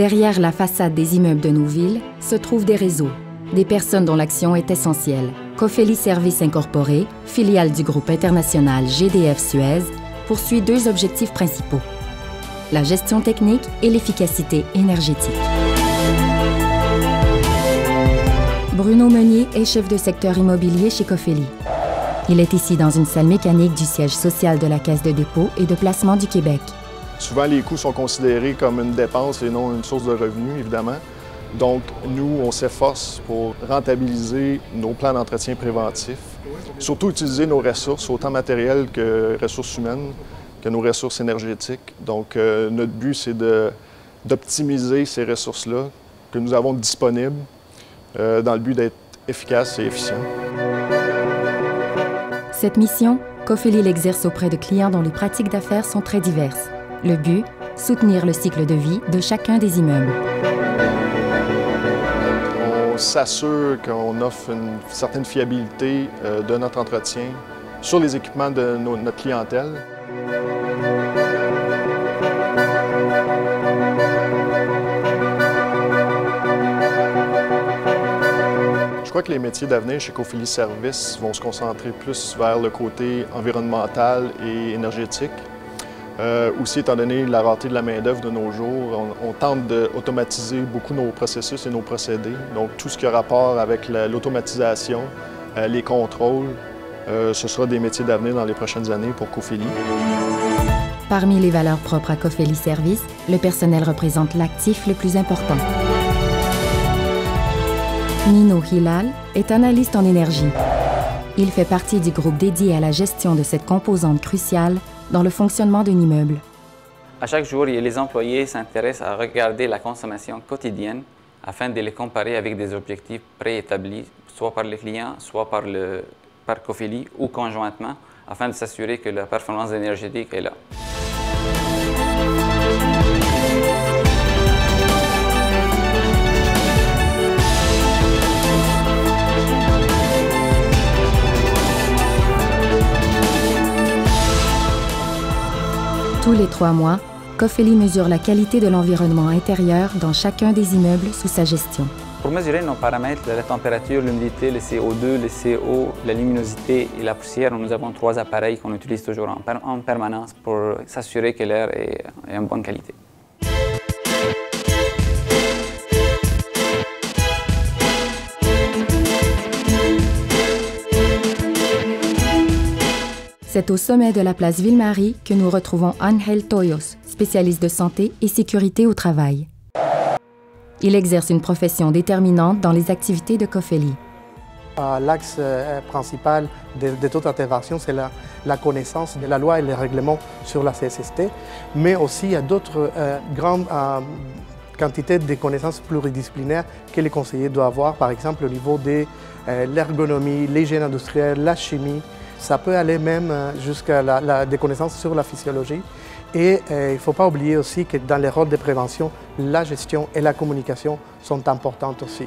Derrière la façade des immeubles de nos villes se trouvent des réseaux, des personnes dont l'action est essentielle. Cofeli Services Incorporé, filiale du groupe international GDF Suez, poursuit deux objectifs principaux: la gestion technique et l'efficacité énergétique. Bruno Meunier est chef de secteur immobilier chez Cofeli. Il est ici dans une salle mécanique du siège social de la Caisse de dépôt et de placement du Québec. Souvent, les coûts sont considérés comme une dépense et non une source de revenus, évidemment. Donc, nous, on s'efforce pour rentabiliser nos plans d'entretien préventif, surtout utiliser nos ressources, autant matérielles que ressources humaines, que nos ressources énergétiques. Donc, notre but, c'est d'optimiser ces ressources-là que nous avons disponibles dans le but d'être efficace et efficient. Cette mission, Cofeli l'exerce auprès de clients dont les pratiques d'affaires sont très diverses. Le but, soutenir le cycle de vie de chacun des immeubles. On s'assure qu'on offre une certaine fiabilité de notre entretien sur les équipements de notre clientèle. Je crois que les métiers d'avenir chez Cofeli Services vont se concentrer plus vers le côté environnemental et énergétique. Aussi, étant donné la rareté de la main-d'œuvre de nos jours, on tente d'automatiser beaucoup nos processus et nos procédés. Donc, tout ce qui a rapport avec l'automatisation, les contrôles, ce sera des métiers d'avenir dans les prochaines années pour Cofeli. Parmi les valeurs propres à Cofeli Services, le personnel représente l'actif le plus important. Nino Hilal est analyste en énergie. Il fait partie du groupe dédié à la gestion de cette composante cruciale dans le fonctionnement d'un immeuble. À chaque jour, les employés s'intéressent à regarder la consommation quotidienne afin de les comparer avec des objectifs préétablis, soit par les clients, soit par Cofeli ou conjointement, afin de s'assurer que la performance énergétique est là. Tous les 3 mois, Cofeli mesure la qualité de l'environnement intérieur dans chacun des immeubles sous sa gestion. Pour mesurer nos paramètres, la température, l'humidité, le CO2, le CO, la luminosité et la poussière, nous avons 3 appareils qu'on utilise toujours en permanence pour s'assurer que l'air est en bonne qualité. C'est au sommet de la place Ville-Marie que nous retrouvons Ángel Toyos, spécialiste de santé et sécurité au travail. Il exerce une profession déterminante dans les activités de Cofeli. L'axe principal de toute intervention, c'est la connaissance de la loi et les règlements sur la CSST, mais aussi il y a d'autres grandes quantités de connaissances pluridisciplinaires que les conseillers doivent avoir, par exemple au niveau de l'ergonomie, l'hygiène industrielle, la chimie. Ça peut aller même jusqu'à des connaissances sur la physiologie. Et il ne faut pas oublier aussi que dans les rôles de prévention, la gestion et la communication sont importantes aussi.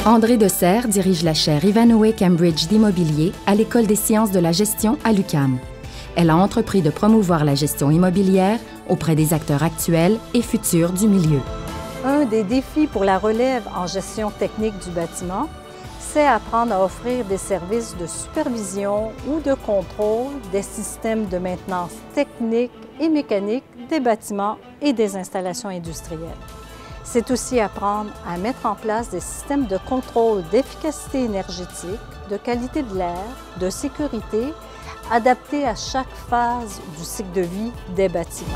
André Desserre dirige la chaire Ivanhoe Cambridge d'immobilier à l'École des sciences de la gestion à l'UQAM. Elle a entrepris de promouvoir la gestion immobilière auprès des acteurs actuels et futurs du milieu. Un des défis pour la relève en gestion technique du bâtiment, c'est apprendre à offrir des services de supervision ou de contrôle des systèmes de maintenance technique et mécanique des bâtiments et des installations industrielles. C'est aussi apprendre à mettre en place des systèmes de contrôle d'efficacité énergétique, de qualité de l'air, de sécurité, adaptés à chaque phase du cycle de vie des bâtiments.